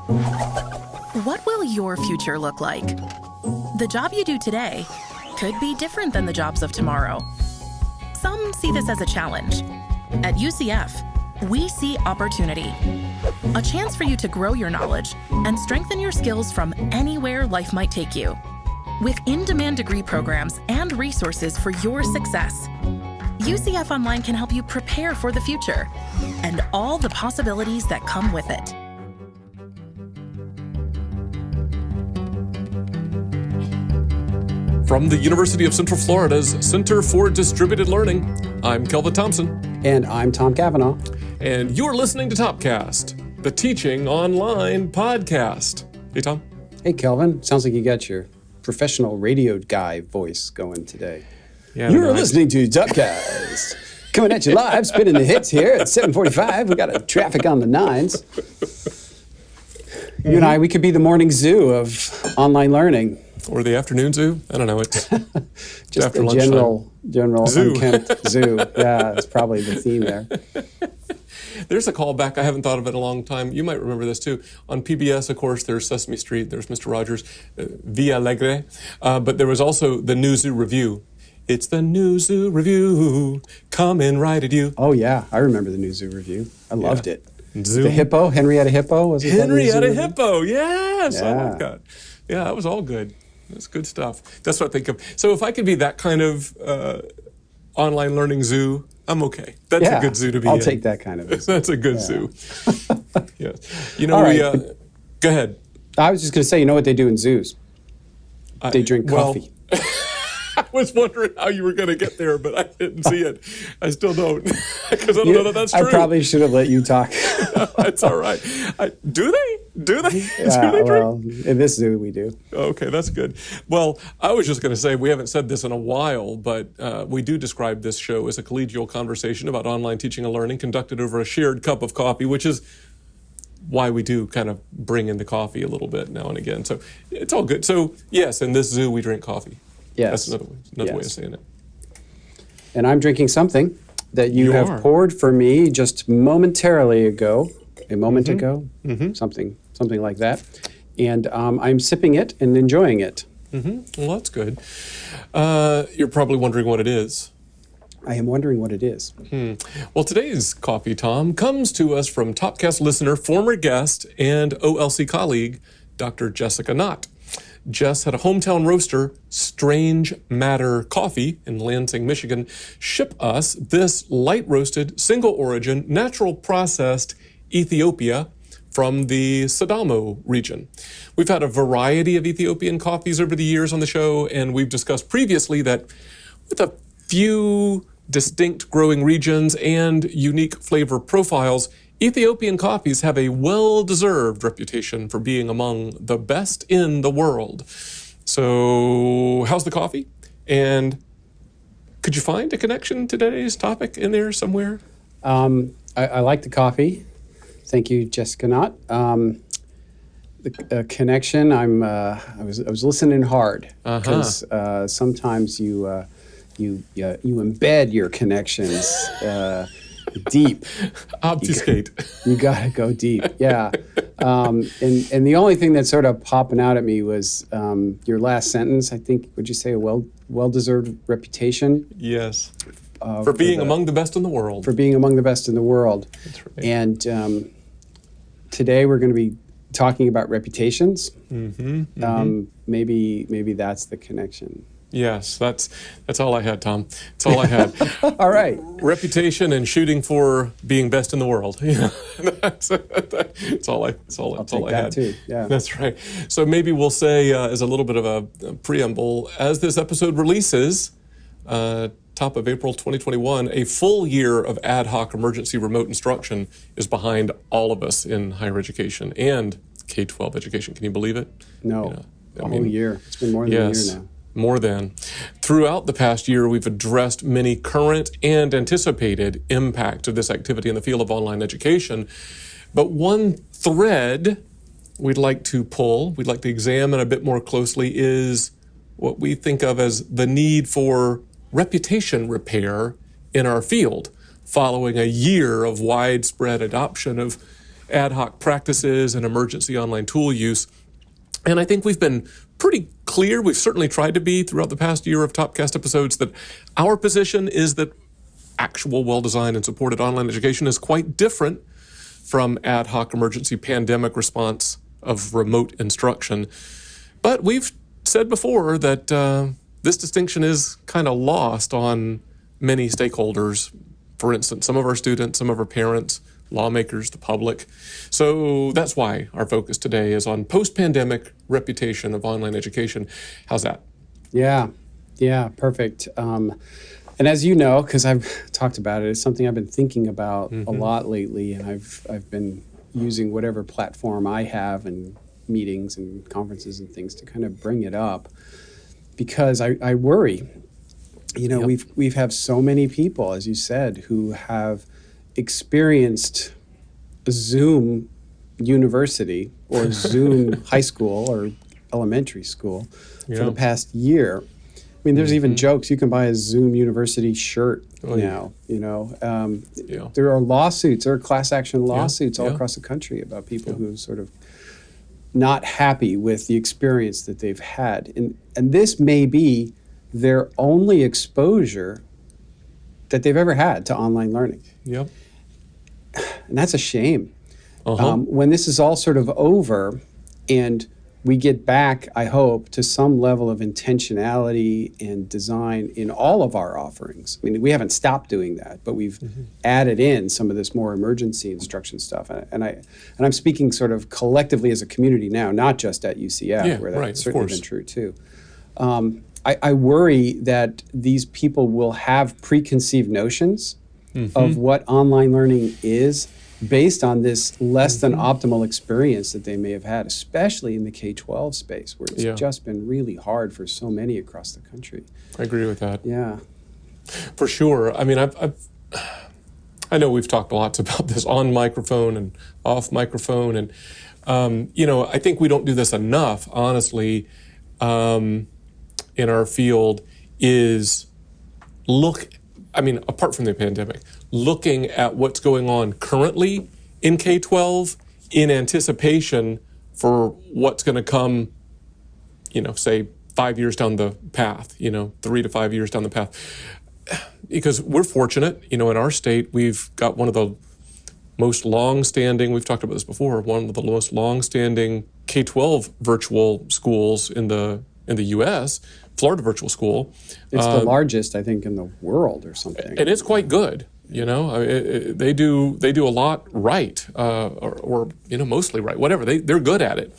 What will your future look like? The job you do today could be different than the jobs of tomorrow. Some see this as a challenge. At UCF, we see opportunity. A chance for you to grow your knowledge and strengthen your skills from anywhere life might take you. With in-demand degree programs and resources for your success, UCF Online can help you prepare for the future and all the possibilities that come with it. From the University of Central Florida's Center for Distributed Learning, I'm Kelvin Thompson. And I'm Tom Cavanaugh. And you're listening to Topcast, the Teaching Online podcast. Hey, Tom. Hey, Kelvin. Sounds like you got your professional radio guy voice going today. Yeah, you're listening to Topcast. Coming at you live, spinning the hits here at 7:45. We got a traffic on the nines. You and I, we could be the morning zoo of online learning. Or the afternoon zoo. I don't know. It's just after a lunchtime. general Zoo. unkempt zoo. Yeah, that's probably the theme there. There's a callback. I haven't thought of it in a long time. You might remember this too. On PBS, of course, there's Sesame Street. There's Mr. Rogers, Via Alegre. But there was also the New Zoo Review. It's the New Zoo Review, coming right at you. Oh, yeah. I remember the New Zoo Review. I loved it. Zoo. The hippo, Henrietta Hippo, was it? Henrietta Hippo, yes. Yeah. I like that. Yeah, that was all good. That's good stuff. That's what I think of. So if I could be that kind of online learning zoo, I'm okay. That's a good zoo to be I'll in. take that kind of a zoo. That's a good zoo. Yes. You know, All right, go ahead. I was just going to say, you know what they do in zoos? They drink coffee. I was wondering how you were going to get there, but I didn't see it. I still don't, because I don't know that that's true. I probably should have let you talk. It's all right. Do they? Do they? Yeah, Do they drink? well, in this zoo we do. Okay, that's good. Well, I was just going to say, we haven't said this in a while, but we do describe this show as a collegial conversation about online teaching and learning conducted over a shared cup of coffee, which is why we do kind of bring in the coffee a little bit now and again. So it's all good. So yes, in this zoo we drink coffee. Yes. That's another way of saying it. And I'm drinking something that you are. have poured for me just momentarily ago, a moment ago, something like that. And I'm sipping it and enjoying it. Well, that's good. You're probably wondering what it is. I am wondering what it is. Well, today's coffee, Tom, comes to us from Topcast listener, former guest, and OLC colleague, Dr. Jessica Knott. Jess had a hometown roaster, Strange Matter Coffee in Lansing, Michigan, ship us this light-roasted, single-origin, natural-processed Ethiopia from the Sidamo region. We've had a variety of Ethiopian coffees over the years on the show, and we've discussed previously that with a few distinct growing regions and unique flavor profiles, Ethiopian coffees have a well-deserved reputation for being among the best in the world. So, how's the coffee? And could you find a connection to today's topic in there somewhere? I like the coffee. Thank you, Jessica Knott. The connection, I was listening hard because sometimes you embed your connections deep. Obfuscate. You got to go deep, yeah. And the only thing that's sort of popping out at me was your last sentence. I think, would you say a well-deserved reputation? Yes. For being among the best in the world. For being among the best in the world. That's right. And today we're going to be talking about reputations. Maybe that's the connection. Yes, that's all I had, Tom. That's all I had. All right. Reputation and shooting for being best in the world. Yeah, that's all I had. Too. Yeah. That's right. So maybe we'll say as a little bit of a preamble, as this episode releases, top of April 2021, a full year of ad hoc emergency remote instruction is behind all of us in higher education and K-12 education. Can you believe it? No, a whole year. It's been more than a year now. More than. Throughout the past year, we've addressed many current and anticipated impacts of this activity in the field of online education. But one thread we'd like to examine a bit more closely is what we think of as the need for reputation repair in our field following a year of widespread adoption of ad hoc practices and emergency online tool use. And I think we've been pretty clear, we've certainly tried to be throughout the past year of Topcast episodes, that our position is that actual well-designed and supported online education is quite different from ad hoc emergency pandemic response of remote instruction. But we've said before that this distinction is kind of lost on many stakeholders. For instance, some of our students, some of our parents, lawmakers, the public. So that's why our focus today is on post-pandemic reputation of online education. How's that? Yeah, perfect. And as you know, because I've talked about it, it's something I've been thinking about a lot lately, and I've been using whatever platform I have and meetings and conferences and things to kind of bring it up, because I worry. You know, we've have so many people, as you said, who have experienced Zoom University or Zoom high school or elementary school for the past year. I mean, there's even jokes. You can buy a Zoom University shirt now, you know. There are lawsuits, there are class action lawsuits all across the country about people who sort of not happy with the experience that they've had. And this may be their only exposure that they've ever had to online learning. Yep. And that's a shame. When this is all sort of over and we get back, I hope, to some level of intentionality and design in all of our offerings. I mean, we haven't stopped doing that, but we've added in some of this more emergency instruction stuff. And I'm speaking sort of collectively as a community now, not just at UCF, where that's certainly been true too. I worry that these people will have preconceived notions of what online learning is based on this less than optimal experience that they may have had, especially in the K-12 space, where it's just been really hard for so many across the country. I agree with that. Yeah. For sure. I mean, I know we've talked lots about this on microphone and off microphone, and you know, I think we don't do this enough, honestly, in our field, is apart from the pandemic, looking at what's going on currently in K-12 in anticipation for what's going to come, you know, say 5 years down the path, 3 to 5 years down the path. Because we're fortunate, in our state, we've got one of the most long-standing, we've talked about this before, one of the most long-standing K-12 virtual schools in the U.S., Florida Virtual School. It's the largest, I think, in the world or something. And it's quite good. They do a lot right, or mostly right. Whatever, they're good at it.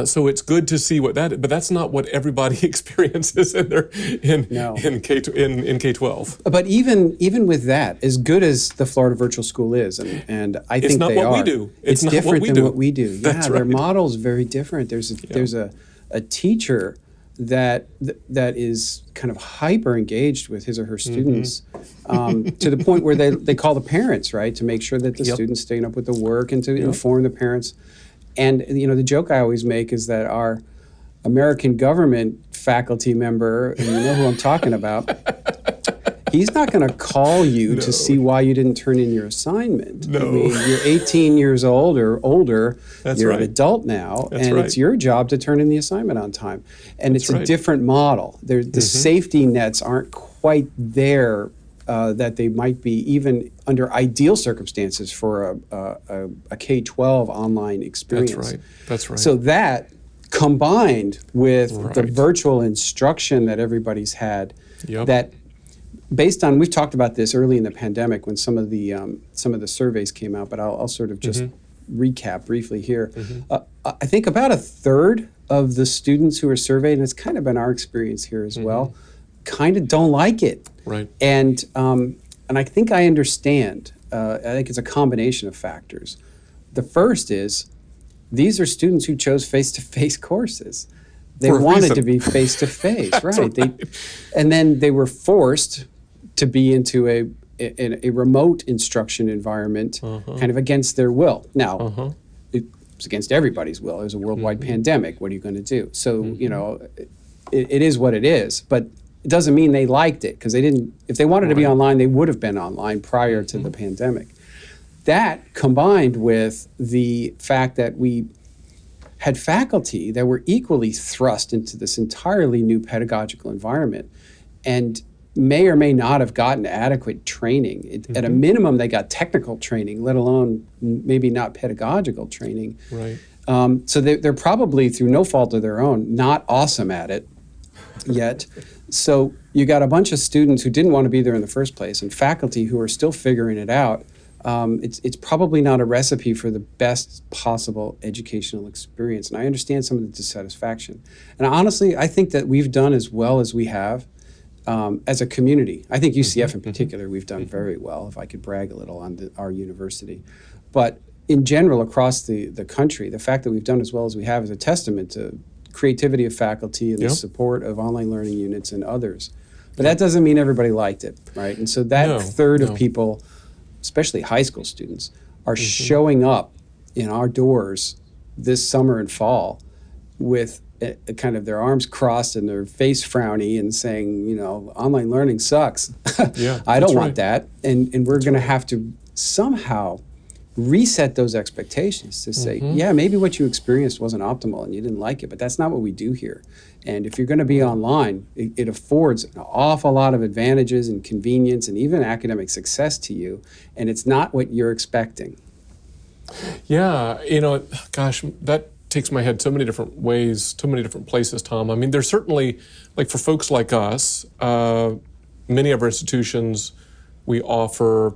So it's good to see but that's not what everybody experiences in K-12. But even with that, as good as the Florida Virtual School is, and I think they are, we do. It's not different what we than do. what we do. That's their right. model's very different. There's a teacher that is kind of hyper engaged with his or her students, to the point where they call the parents, right, to make sure that the students staying up with the work and to inform the parents. And the joke I always make is that our American government faculty member, and you know who I'm talking about, he's not going to call you to see why you didn't turn in your assignment. No. I mean, you're 18 years old or older. That's you're right. an adult now, That's and right. it's your job to turn in the assignment on time. And it's a different model. The safety nets aren't quite there that they might be even under ideal circumstances for a K-12 online experience. That's right. So that combined with the virtual instruction that everybody's had, that based on, we've talked about this early in the pandemic when some of the surveys came out, but I'll sort of just recap briefly here. I think about a third of the students who are surveyed, and it's kind of been our experience here as well, kind of don't like it. Right. And I think I understand. I think it's a combination of factors. The first is these are students who chose face-to-face courses. They wanted to be face-to-face, right? And then they were forced to be into a remote instruction environment, kind of against their will. Now, it was against everybody's will. It was a worldwide pandemic. What are you going to do? So, it is what it is. But it doesn't mean they liked it, because they didn't. If they wanted to be online, they would have been online prior to the pandemic. that combined with the fact that we had faculty that were equally thrust into this entirely new pedagogical environment and may or may not have gotten adequate training. At a minimum, they got technical training, let alone maybe not pedagogical training. Right. So they're probably, through no fault of their own, not awesome at it yet. So you got a bunch of students who didn't want to be there in the first place and faculty who are still figuring it out. It's probably not a recipe for the best possible educational experience. And I understand some of the dissatisfaction. And honestly, I think that we've done as well as we have as a community. I think UCF in particular, we've done very well, if I could brag a little on our university. But in general, across the country, the fact that we've done as well as we have is a testament to creativity of faculty and the support of online learning units and others. But that doesn't mean everybody liked it, right? And so that third of people, especially high school students, are showing up in our doors this summer and fall with a kind of their arms crossed and their face frowny and saying, you know, online learning sucks. I don't want that. And we're going to have to somehow reset those expectations to say, yeah, maybe what you experienced wasn't optimal and you didn't like it, but that's not what we do here. And if you're going to be online, it affords an awful lot of advantages and convenience and even academic success to you, and it's not what you're expecting. Yeah, you know, gosh, that takes my head so many different ways, so many different places, Tom. I mean, there's certainly, like for folks like us, many of our institutions, we offer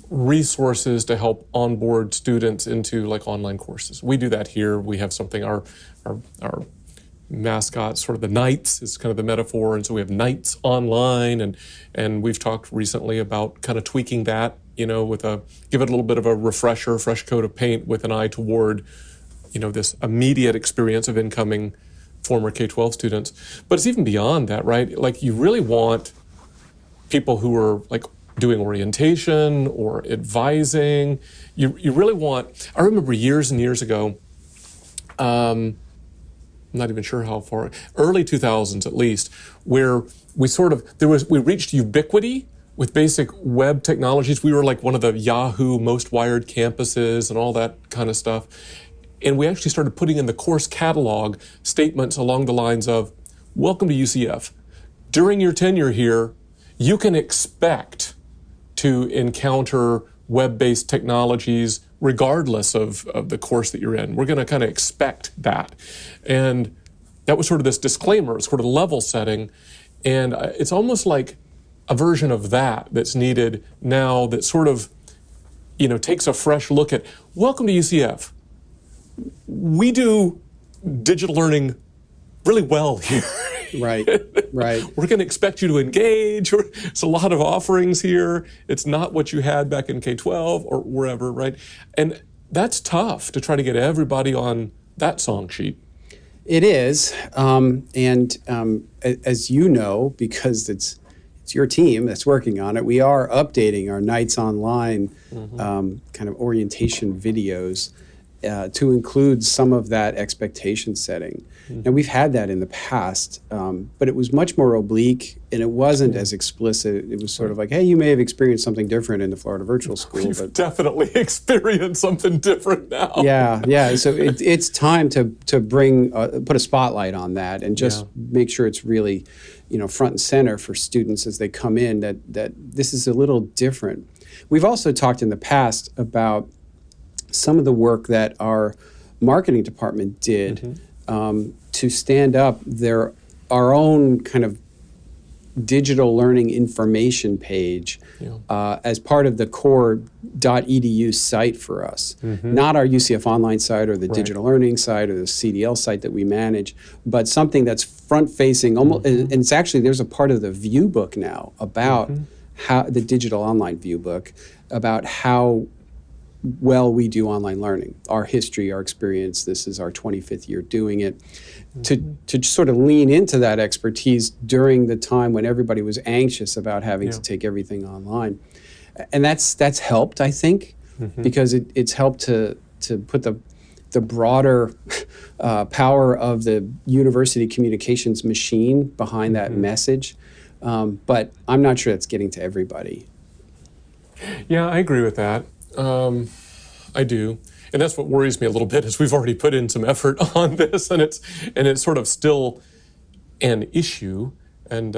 resources to help onboard students into like online courses. We do that here. We have something, our mascot, sort of the Knights is kind of the metaphor, and so we have Knights online, and we've talked recently about kind of tweaking that, you know, give it a little bit of a refresher, fresh coat of paint with an eye toward, you know, this immediate experience of incoming former K-12 students. But it's even beyond that, right? Like you really want people who are like doing orientation or advising. You really want, I remember years and years ago, I'm not even sure how far, early 2000s at least, where we reached ubiquity with basic web technologies. We were like one of the Yahoo most wired campuses and all that kind of stuff. And we actually started putting in the course catalog statements along the lines of, welcome to UCF. During your tenure here, you can expect to encounter web-based technologies regardless of the course that you're in. We're going to kind of expect that. And that was sort of this disclaimer, sort of level setting. And it's almost like a version of that that's needed now that sort of, you know, takes a fresh look at, welcome to UCF. We do digital learning really well here. Right. We're going to expect you to engage. It's a lot of offerings here. It's not what you had back in K-12 or wherever, right? And that's tough to try to get everybody on that song sheet. It is. As you know, because it's your team that's working on it, we are updating our Nights Online kind of orientation videos to include some of that expectation setting. And we've had that in the past, but it was much more oblique and it wasn't as explicit. It was sort of like, hey, you may have experienced something different in the Florida Virtual School. You've definitely experienced something different now. Yeah. So it's time to put a spotlight on that and just make sure it's really, you know, front and center for students as they come in, that this is a little different. We've also talked in the past about some of the work that our marketing department did to stand up our own kind of digital learning information page as part of the core.edu site for us. Not our UCF Online site or the digital learning site or the CDL site that we manage, but something that's front-facing, almost, and it's actually, there's a part of the view book now about how the digital online view book, about how well we do online learning, our history, our experience. This is our 25th year doing it. To sort of lean into that expertise during the time when everybody was anxious about having to take everything online. And that's helped, I think, because it's helped to put the broader power of the university communications machine behind that message. But I'm not sure that's getting to everybody. Yeah, I agree with that. I do. And that's what worries me a little bit is we've already put in some effort on this and it's sort of still an issue and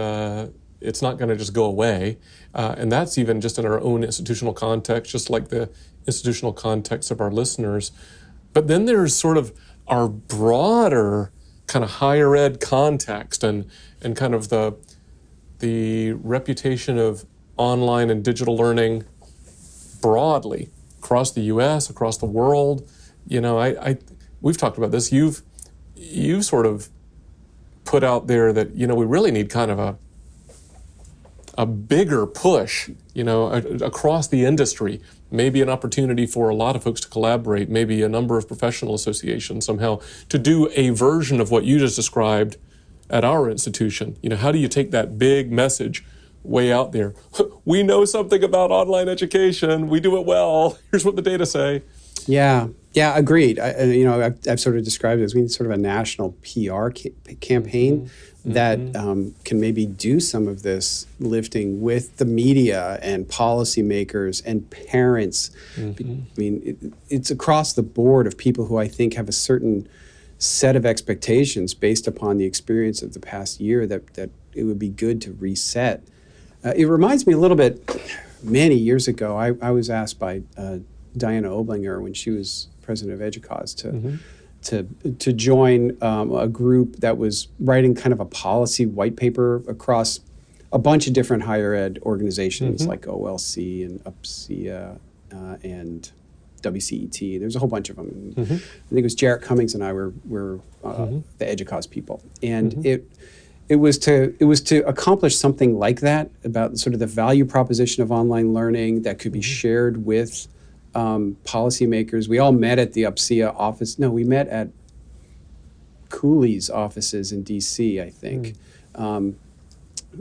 it's not going to just go away. And that's even just in our own institutional context, just like the institutional context of our listeners. But then there's sort of our broader kind of higher ed context and kind of the reputation of online and digital learning broadly across the U.S., across the world. You know, we've talked about this. You've sort of put out there that, you know, we really need kind of a bigger push, you know, across the industry, maybe an opportunity for a lot of folks to collaborate, maybe a number of professional associations somehow to do a version of what you just described at our institution. You know, how do you take that big message way out there? We know something about online education. We do it well. Here's what the data say. Yeah, agreed. I've sort of described it as we need sort of a national PR campaign that can maybe do some of this lifting with the media and policymakers and parents. I mean, it's across the board of people who I think have a certain set of expectations based upon the experience of the past year that it would be good to reset. It reminds me a little bit, many years ago, I was asked by Diana Oblinger when she was president of EDUCAUSE to join a group that was writing kind of a policy white paper across a bunch of different higher ed organizations like OLC and UPSIA and WCET. There's a whole bunch of them. I think it was Jarrett Cummings and I were the EDUCAUSE people, and it was to accomplish something like that about sort of the value proposition of online learning that could be shared with policymakers. We all met at the UPSIA office. No, we met at Cooley's offices in DC, I think,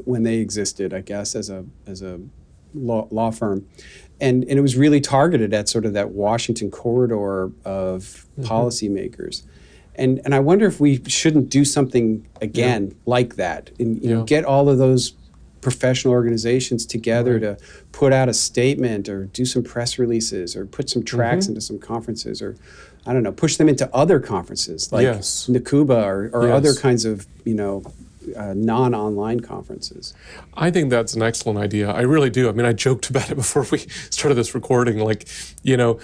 when they existed, I guess, as a law firm. And it was really targeted at sort of that Washington corridor of policymakers. And I wonder if we shouldn't do something again like that and you know, get all of those professional organizations together to put out a statement or do some press releases or put some tracks into some conferences or, I don't know, push them into other conferences like NACUBA or other kinds of, you know, non-online conferences. I think that's an excellent idea. I really do. I mean, I joked about it before we started this recording, like, you know,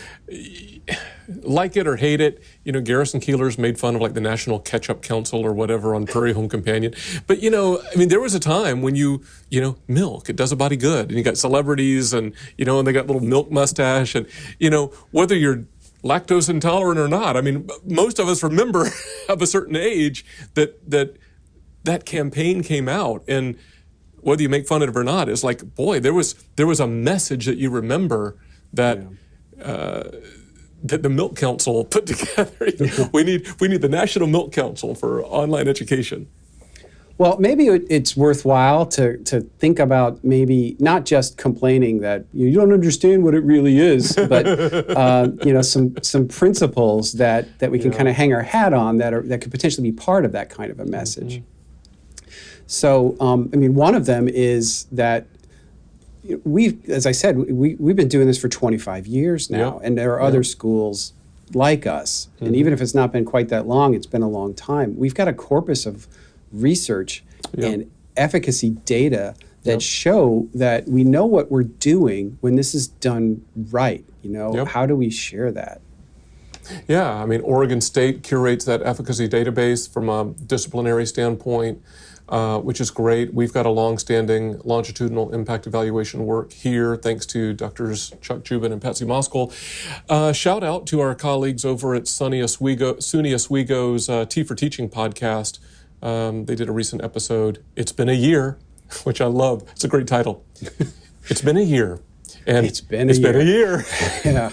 like it or hate it, you know, Garrison Keillor's made fun of like the National Ketchup Council or whatever on Prairie Home Companion. But, you know, I mean, there was a time when you know, milk, it does a body good. And you got celebrities and, you know, and they got little milk mustache. And, you know, whether you're lactose intolerant or not, I mean, most of us remember of a certain age that campaign came out. And whether you make fun of it or not, it's like, boy, there was a message that you remember that that the Milk Council put together. We need the National Milk Council for online education. Well, maybe it's worthwhile to think about maybe not just complaining that you don't understand what it really is, but you know, some principles that we can kind of hang our hat on that could potentially be part of that kind of a message. So, I mean, one of them is that as I said, we've been doing this for 25 years now, and there are other schools like us. And even if it's not been quite that long, it's been a long time. We've got a corpus of research and efficacy data that show that we know what we're doing when this is done right. You know, how do we share that? Yeah, I mean, Oregon State curates that efficacy database from a disciplinary standpoint, which is great. We've got a long-standing longitudinal impact evaluation work here, thanks to Drs. Chuck Jubin and Patsy Moskal. Shout out to our colleagues over at SUNY Oswego's Tea for Teaching podcast. They did a recent episode, It's Been a Year, which I love. It's a great title. It's been a year. And it's been a year. Yeah.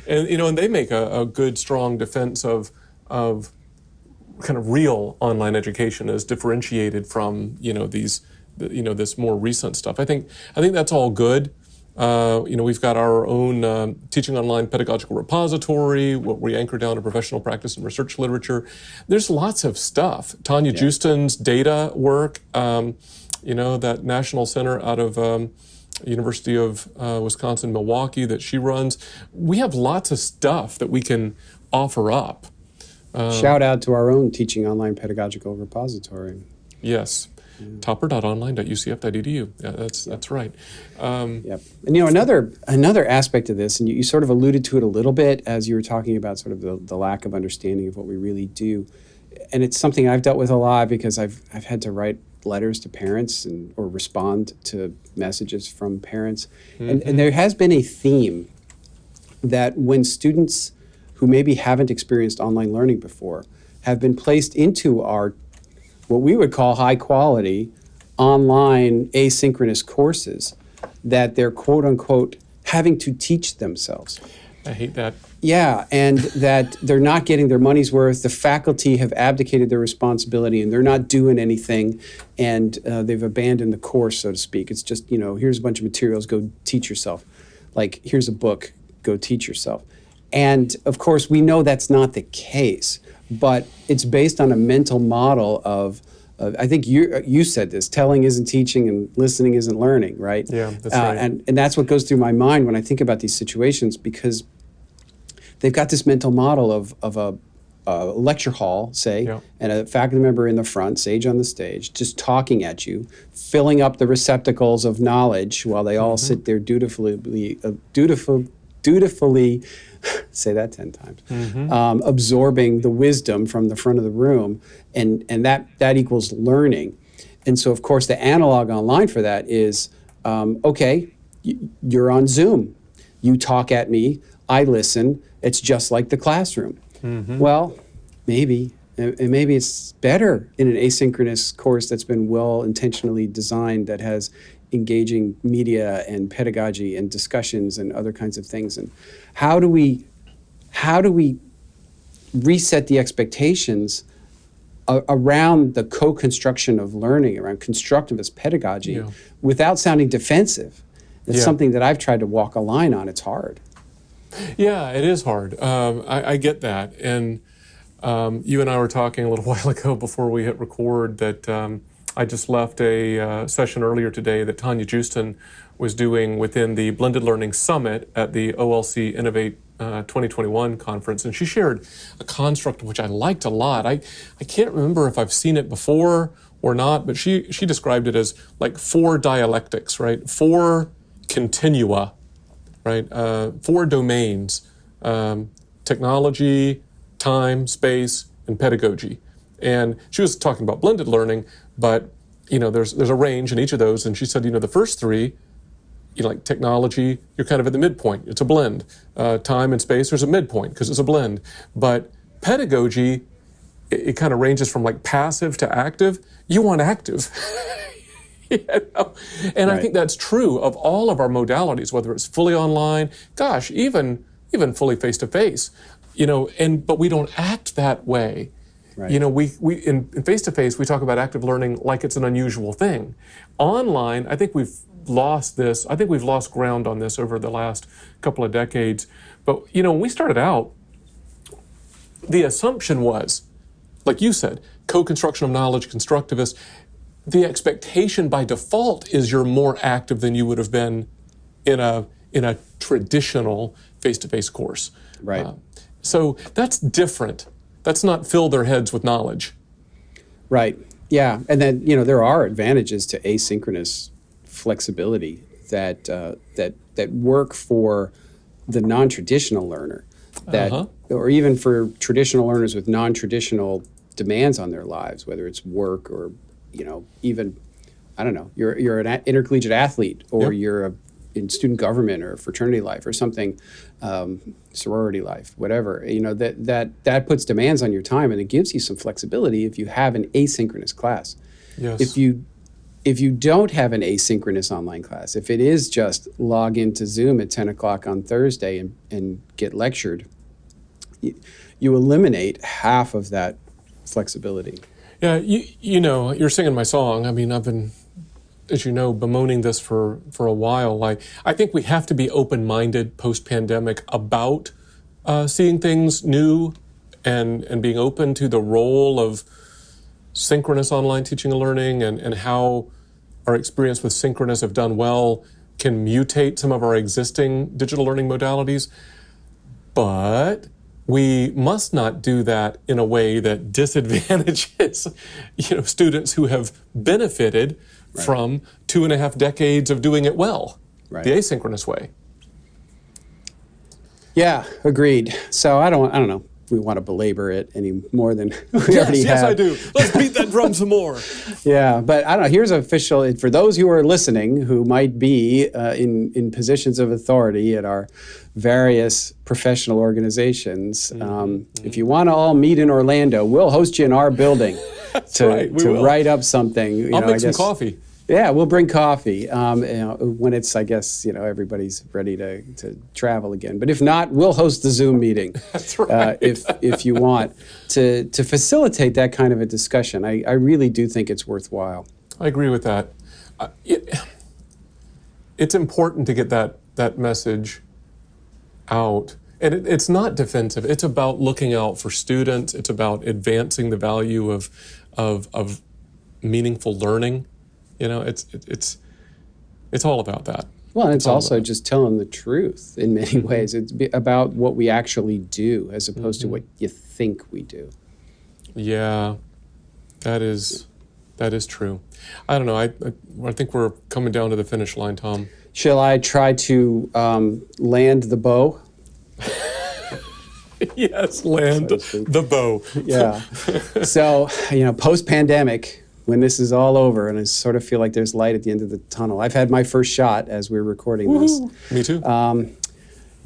And, you know, and they make a good, strong defense of kind of real online education as differentiated from, you know, this more recent stuff. I think that's all good. You know, we've got our own teaching online pedagogical repository, where we anchor down to professional practice and research literature. There's lots of stuff. Tanya Justin's data work, you know, that National Center out of University of Wisconsin-Milwaukee that she runs. We have lots of stuff that we can offer up. Shout out to our own Teaching Online Pedagogical Repository. Yes. topper.online.ucf.edu. Yeah, that's right. Yep. And another aspect of this, and you sort of alluded to it a little bit as you were talking about sort of the lack of understanding of what we really do. And it's something I've dealt with a lot because I've had to write letters to parents or respond to messages from parents. And there has been a theme that when students who maybe haven't experienced online learning before have been placed into our what we would call high quality online asynchronous courses, that they're quote unquote having to teach themselves. I hate that. Yeah, and that they're not getting their money's worth. The faculty have abdicated their responsibility and they're not doing anything, and they've abandoned the course, so to speak. It's just, here's a bunch of materials, go teach yourself. Like, here's a book, go teach yourself. And of course, we know that's not the case, but it's based on a mental model of I think you said this, telling isn't teaching and listening isn't learning, right? Yeah, that's right. And that's what goes through my mind when I think about these situations, because they've got this mental model of a lecture hall, say, Yeah. and a faculty member in the front, sage on the stage, just talking at you, filling up the receptacles of knowledge while they all sit there dutifully say that 10 times, absorbing the wisdom from the front of the room, and that equals learning. And so, of course, the analog online for that is, okay, you're on Zoom. You talk at me, I listen. It's just like the classroom. Well, maybe it's better in an asynchronous course that's been well intentionally designed, that has engaging media and pedagogy and discussions and other kinds of things. And how do we reset the expectations around the co-construction of learning, around constructivist pedagogy, without sounding defensive? It's something that I've tried to walk a line on. It's hard. Yeah, it is hard. I get that. And you and I were talking a little while ago before we hit record that I just left a session earlier today that Tanya Justin was doing within the Blended Learning Summit at the OLC Innovate 2021 conference. And she shared a construct which I liked a lot. I can't remember if I've seen it before or not, but she described it as like 4 dialectics, right? 4 continua, right? 4 domains: technology, time, space, and pedagogy. And she was talking about blended learning, but there's a range in each of those. And she said, the first 3, like technology, you're kind of at the midpoint. It's a blend. Time and space, there's a midpoint because it's a blend. But pedagogy, it kind of ranges from like passive to active. You want active. And I think that's true of all of our modalities, whether it's fully online, gosh, even fully face-to-face, but we don't act that way. Right. We in face-to-face, we talk about active learning like it's an unusual thing. Online, I think we've lost this. I think we've lost ground on this over the last couple of decades. But, when we started out, the assumption was, like you said, co-construction of knowledge, constructivist. The expectation by default is you're more active than you would have been in a traditional face-to-face course. Right. So that's different. That's not fill their heads with knowledge. Right. Yeah. And then, there are advantages to asynchronous flexibility that work for the non-traditional learner, or even for traditional learners with non-traditional demands on their lives, whether it's work or, even, I don't know, you're an intercollegiate athlete, or you're in student government or fraternity life or something, sorority life, whatever, that puts demands on your time, and it gives you some flexibility if you have an asynchronous class. Yes. If you don't have an asynchronous online class, if it is just log into Zoom at 10 o'clock on Thursday and get lectured, you eliminate half of that flexibility. Yeah, you're singing my song. I mean, I've been, as you know, bemoaning this for a while. I think we have to be open-minded post-pandemic about seeing things new and being open to the role of synchronous online teaching and learning, and how our experience with synchronous have done well can mutate some of our existing digital learning modalities, but we must not do that in a way that disadvantages, students who have benefited from 2.5 decades of doing it well, the asynchronous way. Yeah, agreed. So I don't know. We want to belabor it any more than we already have. Yes, I do. Let's beat that drum some more. Yeah, but I don't know. Here's official, for those who are listening who might be in positions of authority at our various professional organizations, if you want to all meet in Orlando, we'll host you in our building to write up something. I'll make some coffee. Yeah, we'll bring coffee when it's, I guess, everybody's ready to travel again. But if not, we'll host the Zoom meeting. That's right. If you want to facilitate that kind of a discussion. I really do think it's worthwhile. I agree with that. It's important to get that message out. And it's not defensive. It's about looking out for students. It's about advancing the value of meaningful learning. It's all about that. Well, and it's also just telling the truth in many ways. It's about what we actually do as opposed to what you think we do. Yeah, that is true. I don't know. I think we're coming down to the finish line, Tom. Shall I try to land the bow? Yes, land the bow. Yeah. So, post-pandemic, when this is all over and I sort of feel like there's light at the end of the tunnel. I've had my first shot as we're recording this. Me too.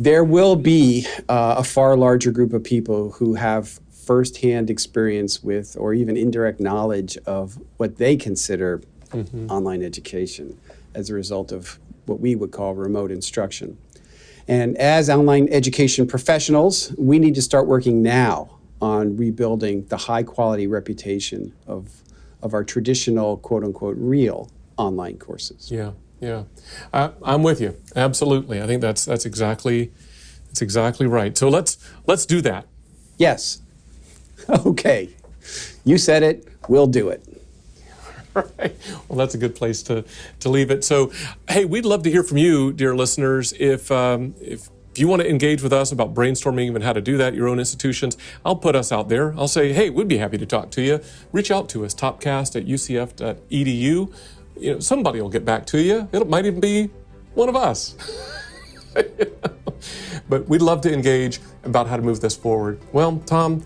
There will be a far larger group of people who have firsthand experience with or even indirect knowledge of what they consider online education as a result of what we would call remote instruction. And as online education professionals, we need to start working now on rebuilding the high quality reputation of our traditional, quote unquote, real online courses. Yeah. I'm with you. Absolutely. I think that's exactly right. So let's do that. Yes. Okay. You said it. We'll do it. Right. Well, that's a good place to leave it. So, hey, we'd love to hear from you, dear listeners. If you want to engage with us about brainstorming even how to do that at your own institutions, I'll put us out there. I'll say, hey, we'd be happy to talk to you. Reach out to us, topcast@ucf.edu. Somebody will get back to you. It might even be one of us. But we'd love to engage about how to move this forward. Well, Tom,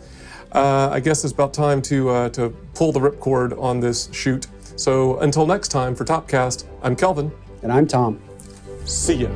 I guess it's about time to pull the ripcord on this shoot. So until next time, for Topcast, I'm Kelvin. And I'm Tom. See ya.